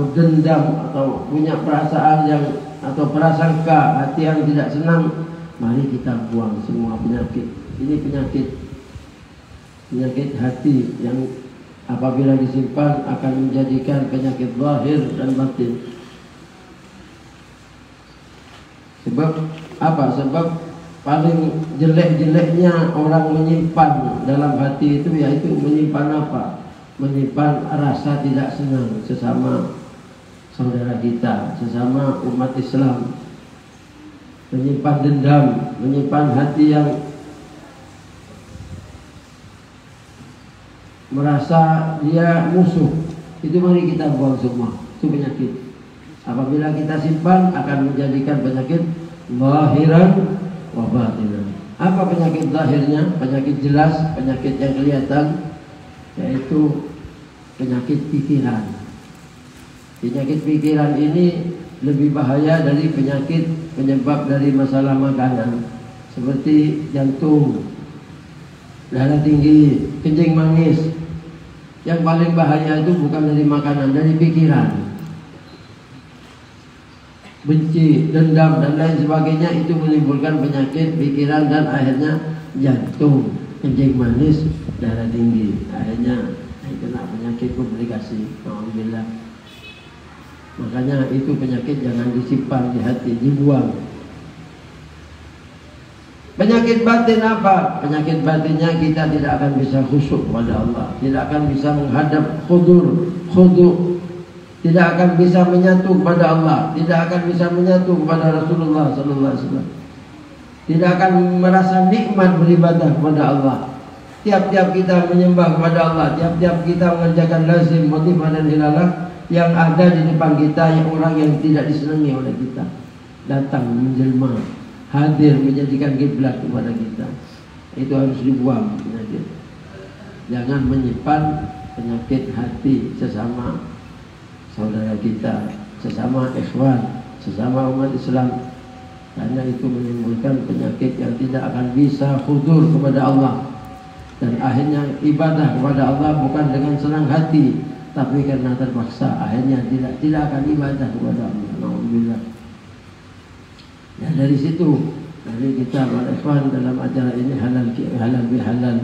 atau dendam atau punya perasaan yang atau prasangka hati yang tidak senang, mari kita buang semua penyakit. Ini penyakit hati yang apabila disimpan akan menjadikan penyakit zahir dan batin. Sebab apa? Sebab paling jelek-jeleknya orang menyimpan dalam hati itu yaitu menyimpan apa? Menyimpan rasa tidak senang sesama saudara kita, sesama umat Islam. Menyimpan dendam, menyimpan hati yang merasa dia musuh. Itu mari kita buang semua. Itu penyakit. Apabila kita simpan akan menjadikan penyakit zahiran wa batinan. Apa penyakit zahirnya? Penyakit jelas, penyakit yang kelihatan, yaitu penyakit pikiran. Penyakit pikiran ini lebih bahaya dari penyakit penyebab dari masalah makanan, seperti jantung, darah tinggi, kencing manis. Yang paling bahaya itu bukan dari makanan, dari pikiran. Benci, dendam dan lain sebagainya itu menimbulkan penyakit pikiran dan akhirnya jantung, kencing manis, darah tinggi, akhirnya kena penyakit komplikasi. Alhamdulillah. Makanya itu penyakit jangan disimpan di hati, dibuang. Penyakit batin apa? Penyakit batinnya kita tidak akan bisa khusyuk kepada Allah, tidak akan bisa menghadap khudu, tidak akan bisa menyatu kepada Allah, tidak akan bisa menyatu kepada Rasulullah sallallahu alaihi wasallam. Tidak akan merasa nikmat beribadah kepada Allah. Tiap-tiap kita menyembah kepada Allah, tiap-tiap kita mengerjakan lazim, motif dan hilalah, yang ada di depan kita yang orang yang tidak disenangi oleh kita datang menjelma, hadir menjadikan kiblat kepada kita. Itu harus dibuang penyakit. Jangan menyimpan penyakit hati sesama saudara kita, sesama ikhwan, sesama umat Islam, karena itu menimbulkan penyakit yang tidak akan bisa hudur kepada Allah. Dan akhirnya ibadah kepada Allah bukan dengan senang hati, tapi karena terpaksa, akhirnya tidak akan ibadah kepada Allah. Alhamdulillah. Ya, dari situ kita ikhwan dalam acara ini halal bihalal.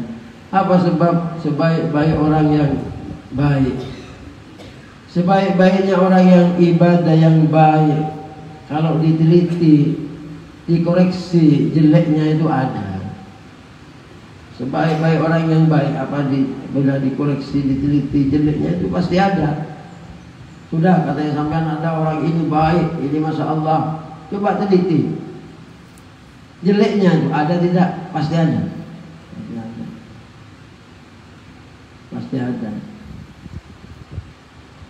Apa sebab sebaik-baik orang yang baik, sebaik-baiknya orang yang ibadah yang baik, kalau diteliti, dikoreksi jeleknya itu ada. Sebaik-baik orang yang baik, bila dikoreksi, diteliti jeleknya itu pasti ada. Sudah katanya sampean ada orang ini baik, ini masya Allah, coba teliti jeleknya itu ada tidak? Pasti ada. Pasti ada.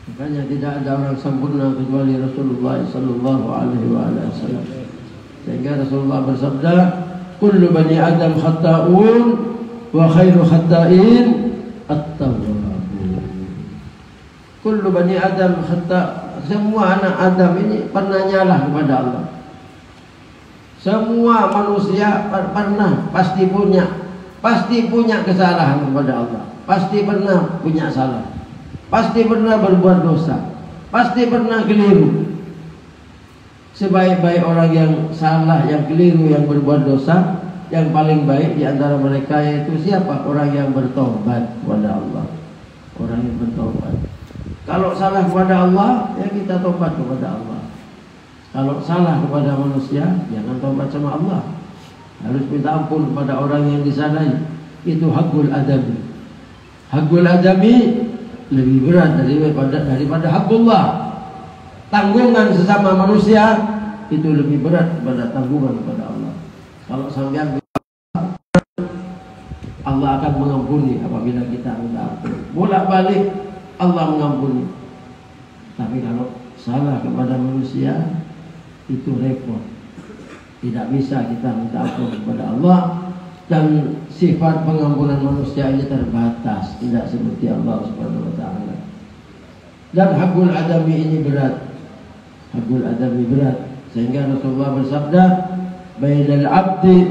Makanya tidak ada orang sempurna kecuali Rasulullah sallallahu alaihi wasallam. Sehingga Rasulullah bersabda, kullu bani Adam khata'un wa khairu khata'in at-tawwabun. Kullu bani Adam khata', semua anak Adam ini pernah nyalah kepada Allah. Semua manusia pernah pasti punya kesalahan kepada Allah. Pasti pernah punya salah. Pasti pernah berbuat dosa. Pasti pernah keliru. Sebaik-baik orang yang salah, yang keliru, yang berbuat dosa, yang paling baik di antara mereka yaitu siapa? Orang yang bertobat kepada Allah. Orang yang bertobat. Kalau salah kepada Allah, ya kita tobat kepada Allah. Kalau salah kepada manusia, jangan tobat sama Allah. Harus minta ampun kepada orang yang disalahkan. Itu hakul adami. Hakul adami lebih berat daripada hakullah. Tanggungan sesama manusia itu lebih berat daripada tanggungan kepada Allah. Kalau sampai Allah akan mengampuni apabila kita minta ampun. Bolak-balik Allah mengampuni. Tapi kalau salah kepada manusia itu repot. Tidak bisa kita minta ampun kepada Allah. Dan sifat pengampunan manusia ini terbatas, tidak seperti Allah Subhanahu wa taala. Dan hakul adami ini berat. Hakul adami berat. Sehingga Rasulullah bersabda, bainal abdi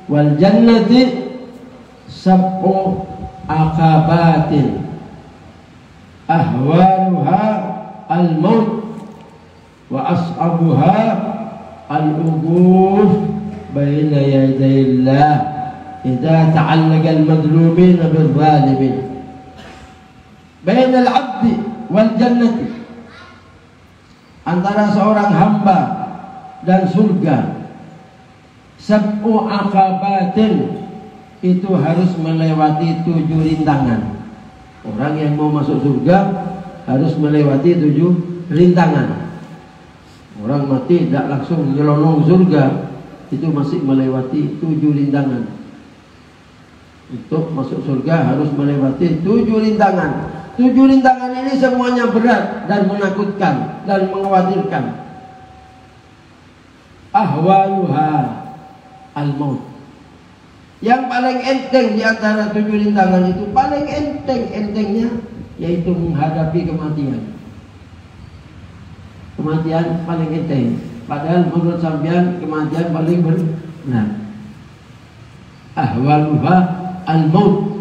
wal jannati sab'u aqabatin ahwanuha al-maut wa as'abuha al-uquf baina yadayillah idza ta'allaqa al-madlumin bil-zalimin baina al-'abdi wal jannati, antara seorang hamba dan surga. Sab'u aqabatin, itu harus melewati 7 rintangan. Orang yang mau masuk surga harus melewati 7 rintangan. Orang mati tidak langsung nyelonong surga, itu masih melewati 7 rintangan. Untuk masuk surga harus melewati 7 rintangan. 7 rintangan ini semuanya berat dan menakutkan dan mengkhawatirkan. Ahwaluha al-maut. Yang paling enteng di antara 7 rintangan itu, paling entengnya yaitu menghadapi kematian. Kematian paling enteng. Padahal menurut sampean kematian paling berat. Ahwaluha al-maut.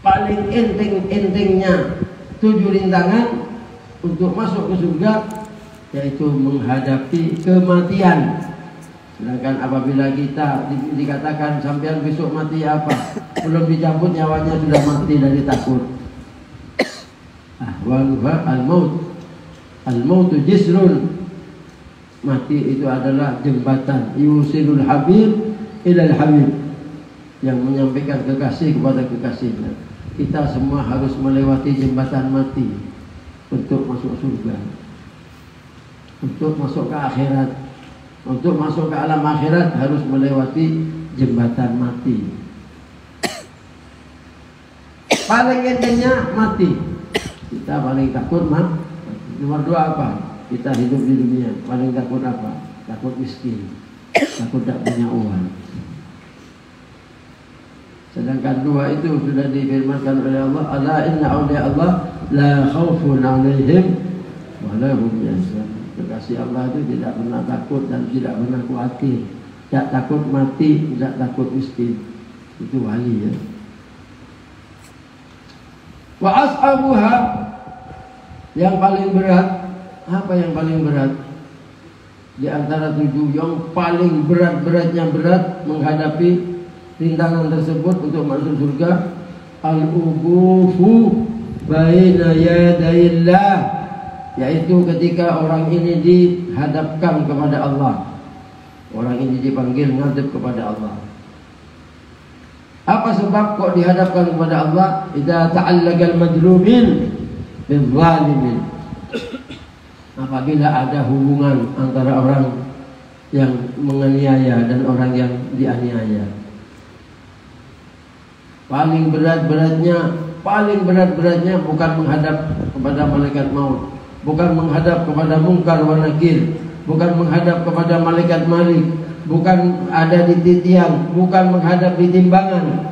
Paling entengnya 7 rintangan untuk masuk ke surga yaitu menghadapi kematian. Sedangkan apabila kita dikatakan sampean besok mati apa, belum dicabut nyawanya sudah mati dari takut. Ahwaluha al-maut. Al-mautu jisrun. Mati itu adalah jembatan. Yusilul habib ilal habib, yang menyampaikan kekasih kepada kekasihnya. Kita semua harus melewati jembatan mati untuk masuk surga, untuk masuk ke akhirat. Untuk masuk ke alam akhirat harus melewati jembatan mati. Paling entengnya mati. Kita paling takut mati. Nomor 2 apa? Kita hidup di dunia paling takut apa? Takut miskin, takut tidak punya uang. Sedangkan 2 itu sudah difirmankan oleh Allah, ala inna awliya Allah la khawfun alaihim wa la hum yahzanun. Kekasih Allah itu tidak pernah takut dan tidak pernah khawatir. Tidak takut mati, tidak takut miskin. Itu wali ya. Wa as'abuha, yang paling berat. Apa yang paling berat? Di antara 7 yang paling berat-beratnya berat menghadapi rintangan tersebut untuk masuk surga, al-uqufu baina yadayillah, yaitu ketika orang ini dihadapkan kepada Allah. Orang ini dipanggil ngadep kepada Allah. Apa sebab kok dihadapkan kepada Allah? Idza ta'allagal madlumin bil zalimin. Apabila ada hubungan antara orang yang menganiaya dan orang yang dianiaya. Paling berat-beratnya bukan menghadap kepada malaikat maut, bukan menghadap kepada mungkar wa nakir, bukan menghadap kepada malaikat malik, bukan ada di titian, bukan menghadap di timbangan.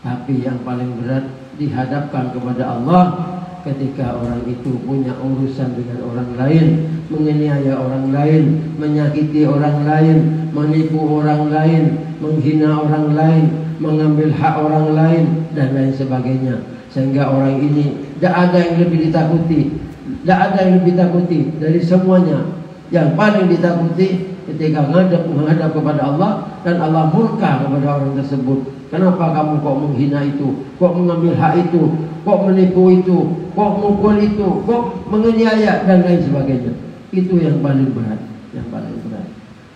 Tapi yang paling berat dihadapkan kepada Allah ketika orang itu punya urusan dengan orang lain, menganiaya orang lain, menyakiti orang lain, menipu orang lain, menghina orang lain, mengambil hak orang lain dan lain sebagainya. Sehingga orang ini tidak ada yang lebih ditakuti, tidak ada yang lebih ditakuti dari semuanya. Yang paling ditakuti ketika menghadap kepada Allah dan Allah murka kepada orang tersebut. Kenapa kamu kok menghina itu, kok mengambil hak itu, kok menipu itu, kok mukul itu, kok menganiaya dan lain sebagainya. Itu yang paling berat, yang paling berat.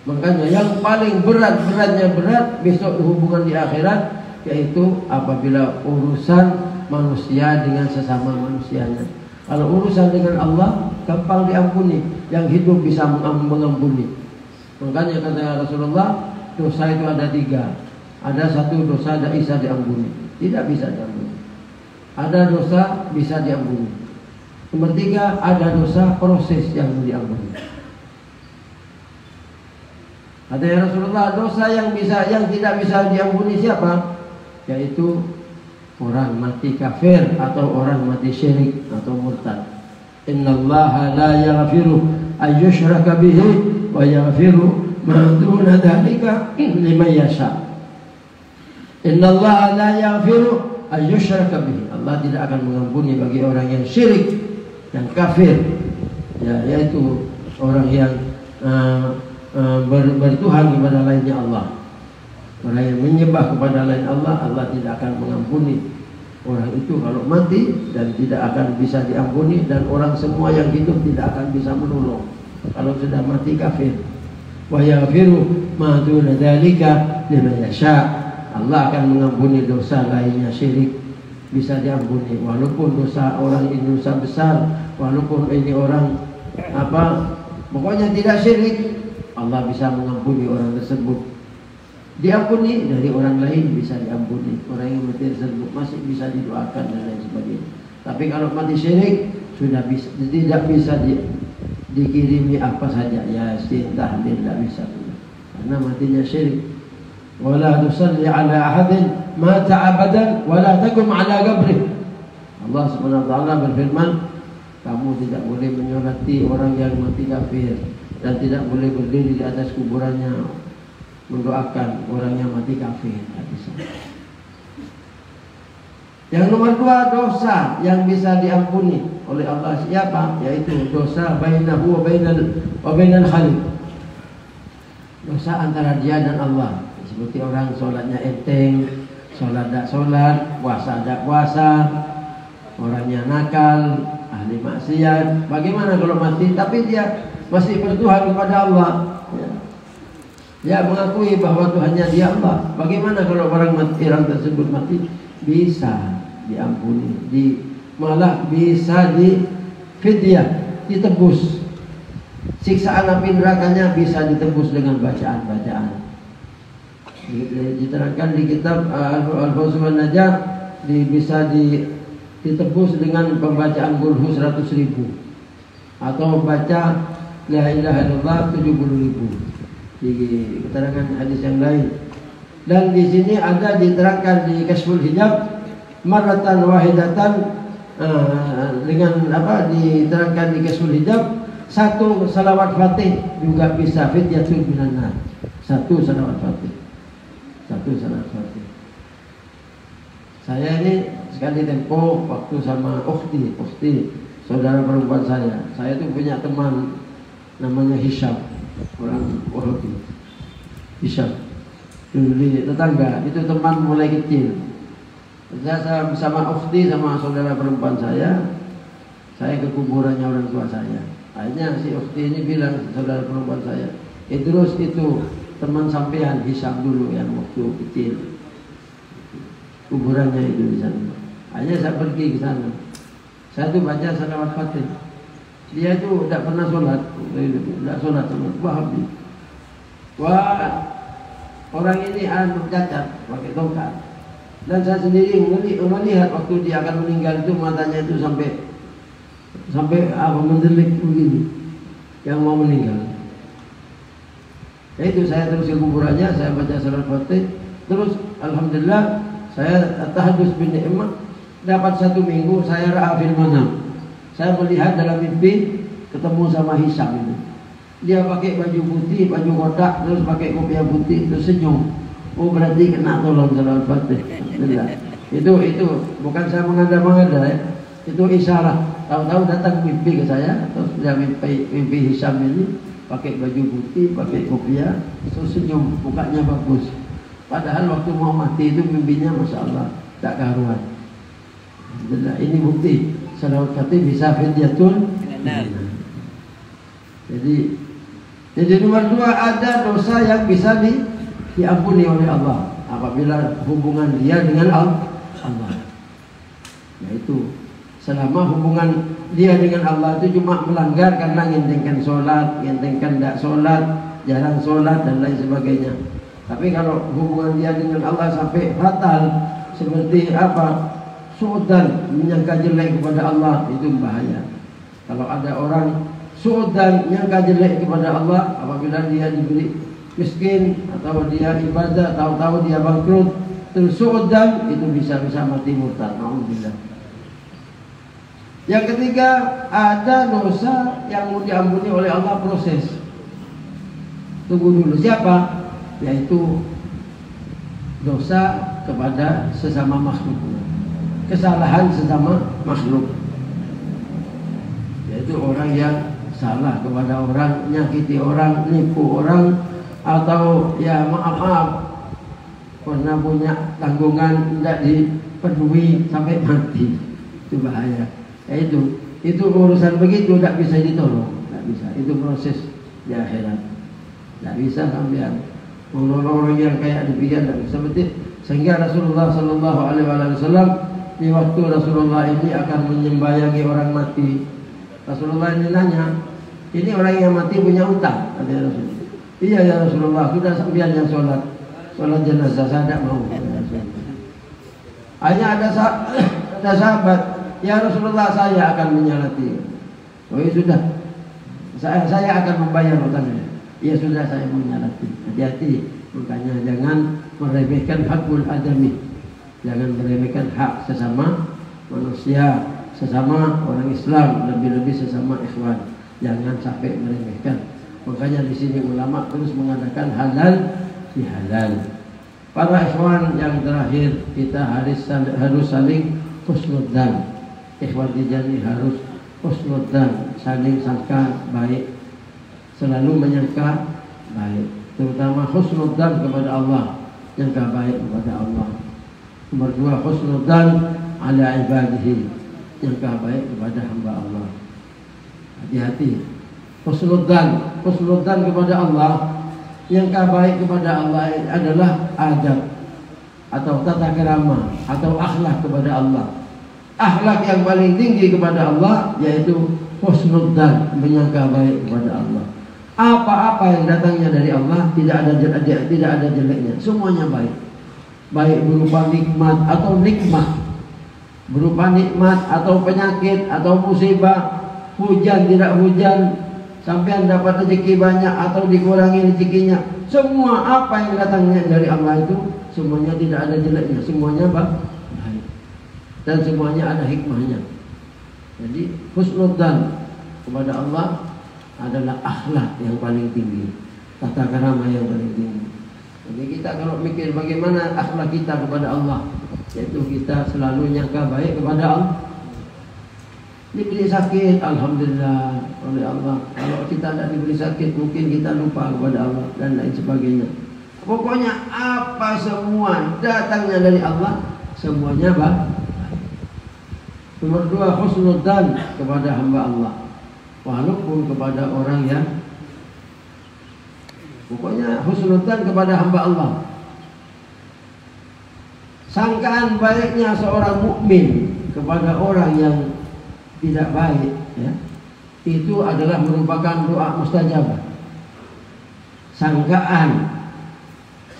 Makanya yang paling berat-beratnya berat besok hubungan di akhirat, yaitu apabila urusan manusia dengan sesama manusianya. Kalau urusan dengan Allah gampang diampuni, yang hidup bisa mengampuni. Makanya kata Rasulullah, dosa itu ada 3. Ada 1 dosa tidak bisa diampuni, tidak bisa diampuni. Ada dosa bisa diampuni. Nomor 3, ada dosa proses yang diampuni. Kata Rasulullah, dosa yang tidak bisa diampuni siapa? Yaitu orang mati kafir atau orang mati syirik atau murtad. Innallaha la yaghfiru ayyushraka bihi wa yaghfiru ma duna dzalika liman yasha. Innallaha la yaghfiru ayyushraka bihi. Allah tidak akan mengampuni bagi orang yang syirik yang kafir, ya, yaitu orang yang bertuhan kepada lainnya Allah. Orang yang menyembah kepada lain Allah, Allah tidak akan mengampuni orang itu kalau mati, dan tidak akan bisa diampuni, dan orang semua yang hidup tidak akan bisa menolong kalau sudah mati kafir. Wa yaghfiru ma duna dzalika liman yasha. Allah akan mengampuni dosa lainnya, syirik bisa diampuni, walaupun dosa orang ini dosa besar, walaupun ini orang pokoknya tidak syirik, Allah bisa mengampuni orang tersebut. Diampuni dari orang lain bisa diampuni, orang yang mati tersebut masih bisa didoakan dan lain sebagainya. Tapi kalau mati syirik sudah bisa, tidak bisa dikirimi apa saja, Yasin, tahlil, tidak bisa, karena matinya syirik. Wala tusalli ala ahadin mata abadan wala taqum ala qabrih. Allah Subhanahu wa taala berfirman, kamu tidak boleh menyolati orang yang mati kafir, dan tidak boleh berdiri di atas kuburannya mendoakan orang yang mati kafir. Yang nomor 2, dosa yang bisa diampuni oleh Allah siapa? Yaitu dosa bainahu wa bainal khaliq. Dosa antara dia dan Allah. Seperti orang sholatnya enteng, sholat tak sholat, puasa tak puasa, orangnya nakal, ahli maksiat. Bagaimana kalau mati tapi dia masih bertuhan kepada Allah, ya. Dia mengakui bahwa Tuhannya dia Allah. Bagaimana kalau orang tersebut mati? Bisa diampuni, malah bisa fidyah, ditebus. Siksaan api nerakanya bisa ditebus dengan bacaan-bacaan. Diterangkan di kitab Al-Fawzul Najah, bisa ditebus dengan pembacaan Qul 100.000 atau baca La ilaha illallah 70.000 di keterangan hadis yang lain. Dan di sini ada diterangkan di Kashful Hijab marratan wahidatan, dengan diterangkan di Kashful Hijab, 1 salawat fatih juga bisa fidyatul minan nar. 1 salawat fatih. Saya ini sekali tempo waktu sama ukhti, saudara perempuan saya tuh punya teman namanya Hisham, orang Wahabi. Hisham dulu tetangga, itu teman mulai kecil. Saya bersama ukhti sama saudara perempuan saya ke kuburannya orang tua saya. Akhirnya si ukhti ini bilang ke saudara perempuan saya, Idrus itu teman sampean Hisham dulu yang waktu kecil, kuburannya itu di sana. Akhirnya saya pergi ke sana. Saya tuh baca salawat fatih. Dia itu tidak pernah sholat, sama Wahabi. Wah, orang ini cacat, pakai tongkat. Dan saya sendiri melihat waktu dia akan meninggal itu matanya itu sampai mendelik begini, yang mau meninggal. Itu saya terus ke kuburannya, saya baca salawat fatih, terus alhamdulillah saya tahadus bin ni'mah, dapat 1 minggu saya ra'a fil manam. Saya melihat dalam mimpi ketemu sama Hisham itu. Dia pakai baju putih, baju kotak, terus pakai kopiah putih, terus senyum. Oh, berarti kena tolong salawat fatih. Alhamdulillah. Itu bukan saya mengada-ngada ya. Itu isyarat. Tahu-tahu datang mimpi ke saya, terus dia mimpi Hisham ini pakai baju putih, pakai kopiah, terus senyum, mukanya bagus. Padahal waktu mau mati itu mimpinya Masya Allah, tak karuan. Ini bukti salawat fatih bisa fidyatul. Jadi nomor 2, ada dosa yang bisa diampuni oleh Allah apabila hubungan dia dengan Allah. Yaitu selama hubungan dia dengan Allah itu cuma melanggar karena ngentengkan sholat, ngentengkan tidak sholat, jarang sholat dan lain sebagainya. Tapi kalau hubungan dia dengan Allah sampai fatal, seperti suudzon, menyangka jelek kepada Allah, itu bahaya. Kalau ada orang suudzon menyangka jelek kepada Allah apabila dia diberi miskin atau dia ibadah, tahu-tahu dia bangkrut, terus suudzon, itu bisa mati murtad. Alhamdulillah. Yang ketiga, ada dosa yang mau diampuni oleh Allah proses. Tunggu dulu, siapa? Yaitu dosa kepada sesama makhluk, kesalahan sesama makhluk. itu orang yang salah kepada orang, nyakiti orang, nipu orang, atau ya maaf pernah punya tanggungan tidak dipenuhi sampai mati, itu bahaya. Ya itu urusan begitu tidak bisa ditolong, tidak bisa. Itu proses di akhirat, tidak bisa sampean menolong orang yang kayak demikian, tidak bisa. Sehingga Rasulullah Sallallahu Alaihi Wasallam di waktu Rasulullah ini akan menyembayangi orang mati, Rasulullah ini nanya, ini orang yang mati punya utang, kata Rasulullah. Iya ya Rasulullah, sudah sampean yang sholat jenazah, saya tidak mau. Hanya ada sahabat, ya Rasulullah saya akan menyolati. Oh ya sudah, saya akan membayar utangnya. Ya sudah, saya menyolati. Hati-hati, makanya jangan meremehkan hakul adami, jangan meremehkan hak sesama manusia, sesama orang Islam, lebih-lebih sesama ikhwan. Jangan sampai meremehkan. Makanya di sini ulama terus mengatakan halal di halal. Para ikhwan yang terakhir, kita harus saling husnudzan. Ikhwan Tijani harus husnudzan, saling sangka baik, selalu menyangka baik, terutama husnudzan kepada Allah, yang baik kepada Allah. Nomor dua, husnudzan ala ibadihi, yang baik kepada hamba Allah. Hati-hati, husnudzan kepada Allah, yang baik kepada Allah adalah adab atau tata kerama atau akhlak kepada Allah. Akhlak yang paling tinggi kepada Allah yaitu husnudzan, menyangka baik kepada Allah. Apa-apa yang datangnya dari Allah tidak ada jeleknya, semuanya baik. Baik berupa nikmat atau nikmat, berupa nikmat atau penyakit atau musibah, hujan tidak hujan, sampai dapat rezeki banyak atau dikurangi rezekinya, semua apa yang datangnya dari Allah itu semuanya tidak ada jeleknya, semuanya baik dan semuanya ada hikmahnya. Jadi husnudzan kepada Allah adalah akhlak yang paling tinggi, tata krama yang paling tinggi. Jadi kita kalau mikir bagaimana akhlak kita kepada Allah, yaitu kita selalu nyangka baik kepada Allah. Diberi sakit, alhamdulillah oleh Allah. Kalau kita tidak diberi sakit, mungkin kita lupa kepada Allah dan lain sebagainya. Pokoknya apa semua datangnya dari Allah, semuanya baik. Nomor dua, husnudzan kepada hamba Allah, walaupun kepada orang yang, pokoknya husnudzan kepada hamba Allah. Sangkaan baiknya seorang mukmin kepada orang yang tidak baik, ya, itu adalah merupakan doa mustajabah.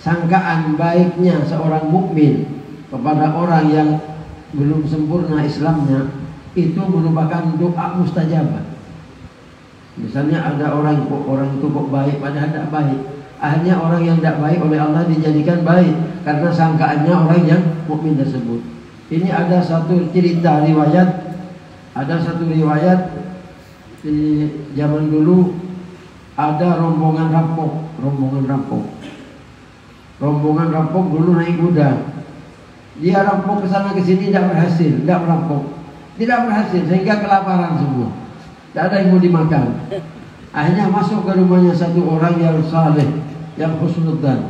Sangkaan baiknya seorang mukmin kepada orang yang belum sempurna Islamnya, itu merupakan doa mustajabah. Misalnya ada orang itu kok baik padahal tidak baik, akhirnya orang yang tidak baik oleh Allah dijadikan baik karena sangkaannya orang yang mukmin tersebut. Ini ada satu cerita riwayat. Ada satu riwayat di zaman dulu, ada rombongan rampok dulu naik kuda. Dia rampok ke sana ke sini tidak berhasil sehingga kelaparan semua. Tidak ada yang mau dimakan. Akhirnya masuk ke rumahnya satu orang yang saleh, yang husnudzan.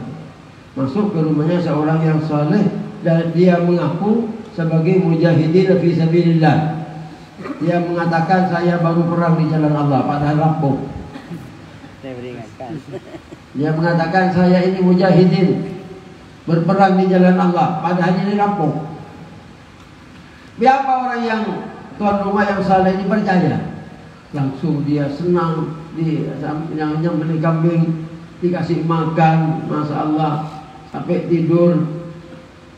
Masuk ke rumahnya seorang yang saleh dan dia mengaku sebagai mujahidin fi sabilillah. Dia mengatakan saya baru perang di jalan Allah padahal rampok. Dia mengatakan saya ini mujahidin berperang di jalan Allah padahal ini rampok. Siapa orang yang tuan rumah yang saleh ini percaya? Langsung dia senang, yang beli kambing dikasih makan, masya Allah, sampai tidur.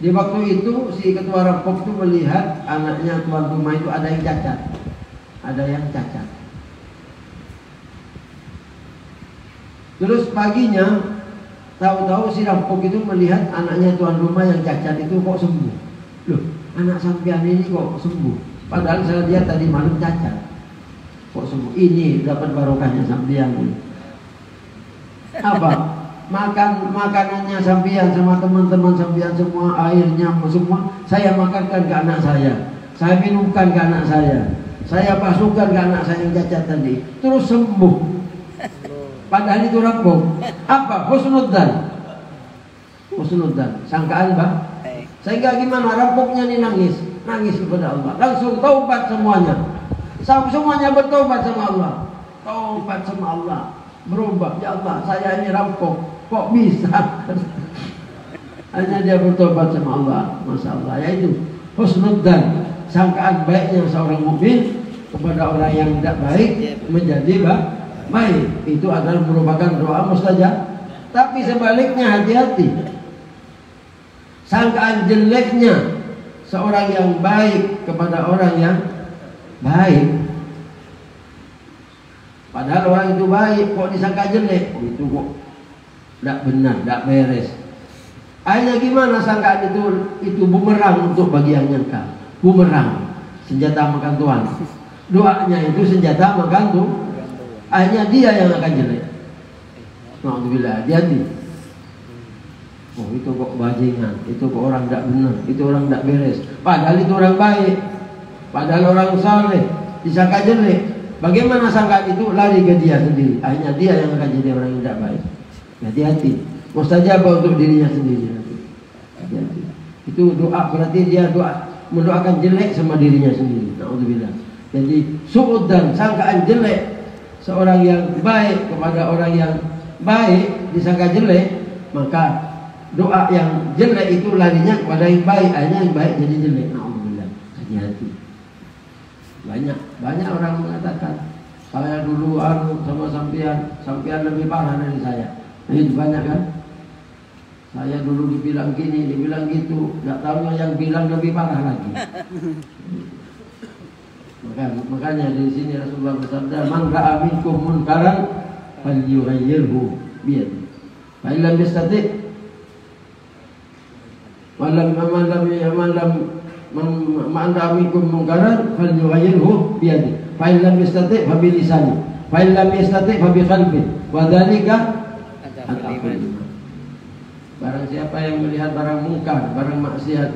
Di waktu itu si ketua rampok itu melihat anaknya tuan rumah itu ada yang cacat. Terus paginya tahu-tahu si rampok itu melihat anaknya tuan rumah yang cacat itu kok sembuh. Loh, anak sampean ini kok sembuh? Padahal saya lihat tadi malam cacat. Kok sembuh? Ini dapat barokahnya sampean ini. Apa? Makanannya sampean sama teman-teman sampean semua, airnya semua saya makankan ke anak saya minumkan ke anak saya saya masukkan ke anak saya yang cacat tadi, terus sembuh. Padahal itu rampung. Apa? Husnudzan. Husnudzan, sangkaan baik. Sehingga gimana? Rampungnya nih nangis kepada Allah. Langsung taubat semuanya. Semuanya bertobat sama Allah. Taubat sama Allah. Berubah, ya Allah, saya ini rampung. Kok bisa? Hanya dia bertobat sama Allah. Masya Allah. Yaitu husnudzan, sangkaan baiknya seorang mukmin kepada orang yang tidak baik menjadi baik. Itu adalah merupakan doa mustajab. Tapi sebaliknya hati-hati. Sangkaan jeleknya seorang yang baik kepada orang yang baik. Padahal orang itu baik, kok disangka jelek? Oh, itu kok tidak benar, tidak beres. Akhirnya gimana sangkaan itu bumerang untuk bagi yang nyangka. Bumerang, senjata makan tuan. Doanya itu senjata makan tuan. Akhirnya dia yang akan jelek. Alhamdulillah, hati-hati. Oh, itu kok bajingan, itu kok orang tidak benar, itu orang tidak beres. Padahal itu orang baik, padahal orang saleh, disangka jelek. Bagaimana sangkaan itu? Lari ke dia sendiri. Akhirnya dia yang akan jadi orang yang tidak baik. Hati-hati. Mustajab untuk dirinya sendiri. Hati-hati. Itu doa, berarti dia mendoakan jelek sama dirinya sendiri. Alhamdulillah. Jadi suudzan, sangkaan jelek seorang yang baik kepada orang yang baik disangka jelek, maka doa yang jelek itu larinya kepada yang baik, akhirnya yang baik jadi jelek. Alhamdulillah. Hati-hati. Banyak orang mengatakan saya dulu sama sampean lebih parah dari saya. Itu banyak kan? Saya dulu dibilang gini, dibilang gitu, nggak tahu yang bilang lebih parah lagi. Makanya di sini Rasulullah bersabda, "Man ra'a minkum munkaran falyughayyirhu biyadihi. Fa in lam yastati' man ra'a minkum munkaran falyughayyirhu biyadihi. Fa in lam yastati' fa bi lisanihi. Fa in lam yastati' fa bi qalbihi. Wa dzalika adzaful iman." Barang siapa yang melihat barang mungkar, barang maksiat,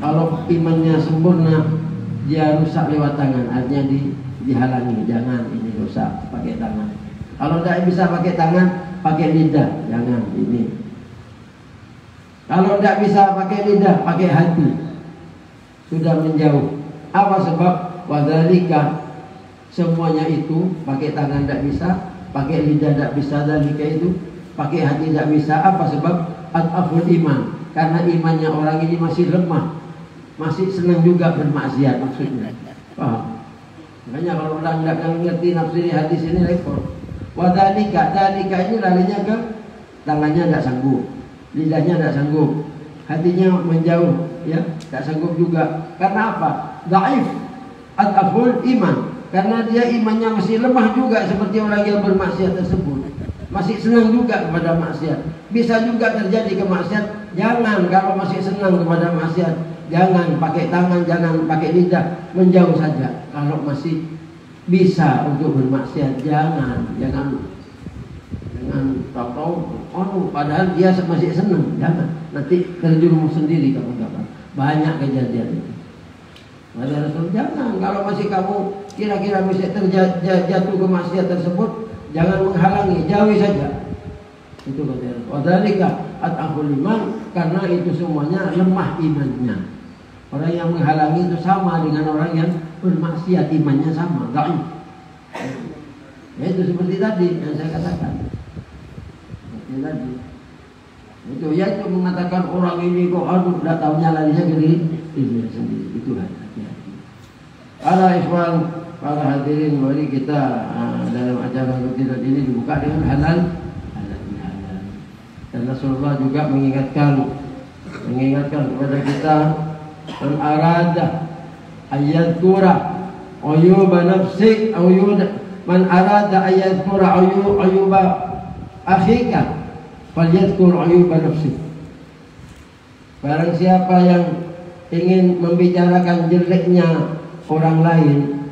kalau imannya sempurna, dia rusak lewat tangan, artinya dihalangi. Jangan ini rusak pakai tangan. Kalau tidak bisa pakai tangan, pakai lidah. Jangan ini. Kalau tidak bisa pakai lidah, pakai hati. Sudah menjauh. Apa sebab? Wadzalika, semuanya itu pakai tangan tidak bisa, pakai lidah tidak bisa, dzalika itu pakai hati tidak bisa. Apa sebab? Adzaful iman. Karena imannya orang ini masih lemah, masih senang juga bermaksiat maksudnya. Paham? Makanya kalau orang tidak ngerti nafsiri hadis ini repot. Wadalika, dalika ini larinya ke tangannya tidak sanggup, lidahnya tidak sanggup, hatinya menjauh, ya tidak sanggup juga. Karena apa? Dhaif, adzaful iman. Karena dia imannya masih lemah juga seperti orang yang bermaksiat tersebut. Masih senang juga kepada maksiat. Bisa juga terjadi kemaksiat. Jangan kalau masih senang kepada maksiat. Jangan pakai tangan, jangan pakai lidah, menjauh saja. Kalau masih bisa untuk bermaksiat, jangan tahu-tahu, padahal dia masih senang, jangan. Nanti terjerumus sendiri kamu dapat. Banyak kejadian itu. Maka Rasul, jangan. Kalau masih kamu kira-kira bisa terjatuh ke maksiat tersebut, jangan menghalangi, jauhi saja. Itu kata Rasul. Wadzalika adzaful iman, karena itu semuanya lemah imannya. Orang yang menghalangi itu sama dengan orang yang bermaksiat, imannya sama, dhaif. Ya itu seperti tadi yang saya katakan. Seperti tadi. Itu ya, itu mengatakan orang ini kok tidak tahunya larinya ke diri sendiri. Itu hati-hati. Para ikhwan, para hadirin, mari kita dalam acara rutin ini dibuka dengan halal. Dan Rasulullah juga mengingatkan kepada kita, man arada ayyadhkura uyuba nafsi man arada ayyadhkura uyuba akhika falyadhkur uyuba nafsi. Barang siapa yang ingin membicarakan jeleknya orang lain,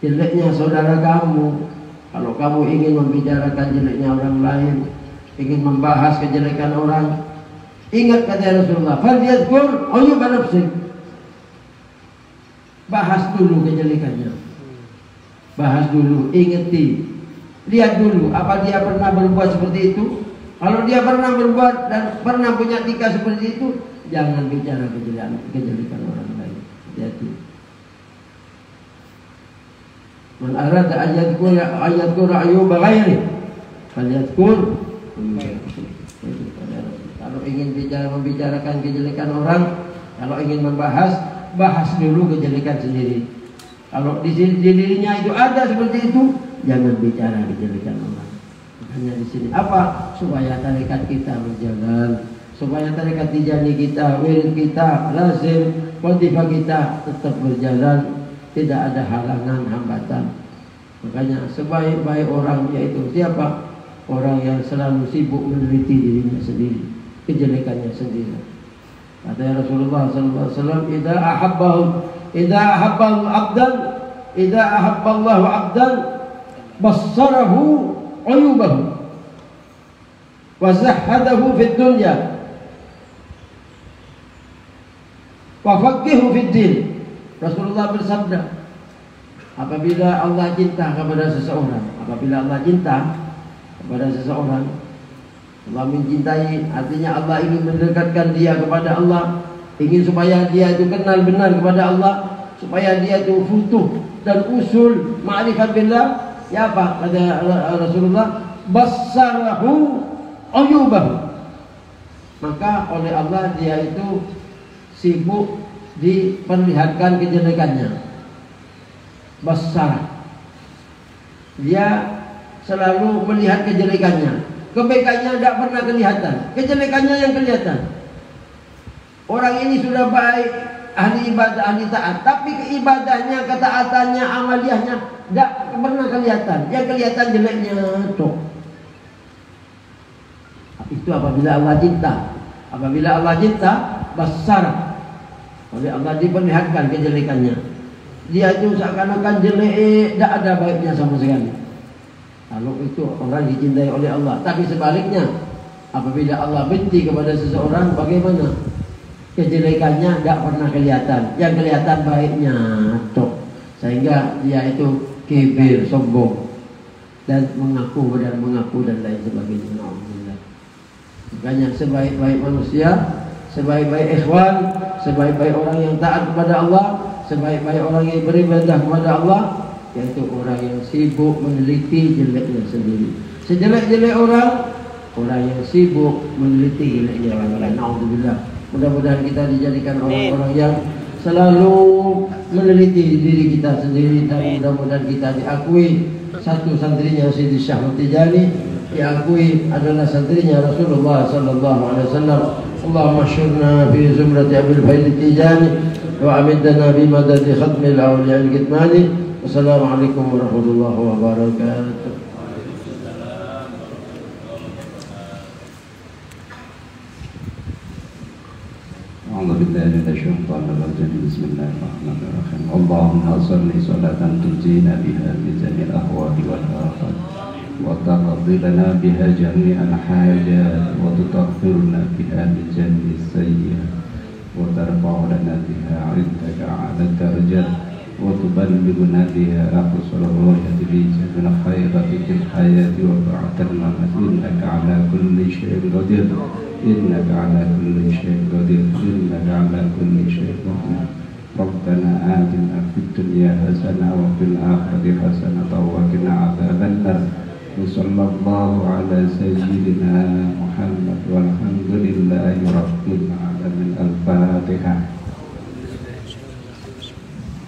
jeleknya saudara kamu, kalau kamu ingin membicarakan jeleknya orang lain, ingin membahas kejelekan orang, ingat kata Rasulullah, falyadhkur uyuba nafsi. bahas dulu kejelekannya. Bahas dulu, ingeti. Lihat dulu apa dia pernah berbuat seperti itu. Kalau dia pernah berbuat dan pernah punya tingkah seperti itu, jangan bicara kejelekan orang lain. Hati-hati. Man arada ayatkur ayuba ghairi falyadkur. Kalau ingin membicarakan kejelekan orang, kalau ingin bahas dulu kejelekan sendiri. Kalau di dirinya itu ada seperti itu, jangan bicara kejelekan orang. Hanya di sini apa? Supaya tarekat kita berjalan, supaya tarekat tijani kita, wirid kita, lazim, watifah kita tetap berjalan, tidak ada halangan, hambatan. Makanya sebaik-baik orang yaitu siapa? Orang yang selalu sibuk meneliti dirinya sendiri, kejelekannya sendiri. Kata Rasulullah sallallahu alaihi wasallam, idza ahabbahu Allahu 'abdan bassarahu 'uyubahu wa zahhadahu fid dunya wa faqihu fid din. Rasulullah bersabda, apabila Allah cinta kepada seseorang, Allah mencintai, artinya Allah ingin mendekatkan dia kepada Allah, ingin supaya dia itu kenal benar kepada Allah, supaya dia itu futuh dan usul ma'rifat billah. Ya apa kata Rasulullah? Bassarahu uyubahu. Maka oleh Allah dia itu sibuk diperlihatkan kejelekannya. Bassar, dia selalu melihat kejelekannya. Kebaikannya tidak pernah kelihatan, kejelekannya yang kelihatan. Orang ini sudah baik, ahli ibadah, ahli taat, tapi keibadahnya, ketaatannya, amaliyahnya tidak pernah kelihatan. Yang kelihatan jeleknya tuh. Itu apabila Allah cinta. Apabila Allah cinta, besar. Oleh Allah diperlihatkan kejelekannya. Dia itu seakan-akan jelek, tidak ada baiknya sama sekali. Kalau itu orang dicintai oleh Allah. Tapi sebaliknya, apabila Allah benci kepada seseorang, bagaimana? Kejelekannya tidak pernah kelihatan. Yang kelihatan baiknya tok. Sehingga dia itu kibir, sombong, dan mengaku dan lain sebagainya. Alhamdulillah. Makanya sebaik-baik manusia, sebaik-baik ikhwan, sebaik-baik orang yang taat kepada Allah, sebaik-baik orang yang beribadah kepada Allah, yaitu orang yang sibuk meneliti jeleknya sendiri. Sejelek-jelek orang yang sibuk meneliti jeleknya orang lain. Alhamdulillah. Mudah-mudahan kita dijadikan orang-orang yang selalu meneliti diri kita sendiri, dan mudah-mudahan kita diakui satu santrinya Sayyidi Syahmud Tijani, diakui adalah santrinya Rasulullah sallallahu alaihi wasallam. Allahumma syurna fi zumrati Abil Faid Tijani wa amidna bi madadi khatmil awliya al-kitmani. Wassalamualaikum warahmatullahi wabarakatuh. أعوذ بالله من الشيطان الرجيم بسم الله الرحمن الرحيم اللهم صل صلاة تنجينا بها من جميع الأهوال والآفات وتقضي لنا بها جميع الحاجات وتطهرنا بها من جميع السيئات وترفع لنا بها عندك على الدرجات وتبلغنا بها أقصى الغاية في جميع الخيرات في الحياة وبعد الممات إنك على كل شيء قدير إنك على كل شيء قدير إنك على كل شيء قدير ربنا آتنا في الدنيا حسنة وفي الآخرة حسنة وقنا عذاب النار وصلى الله على سيدنا محمد والحمد لله رب العالمين. الفاتحة.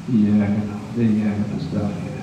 إياك نعبد وإياك نستعين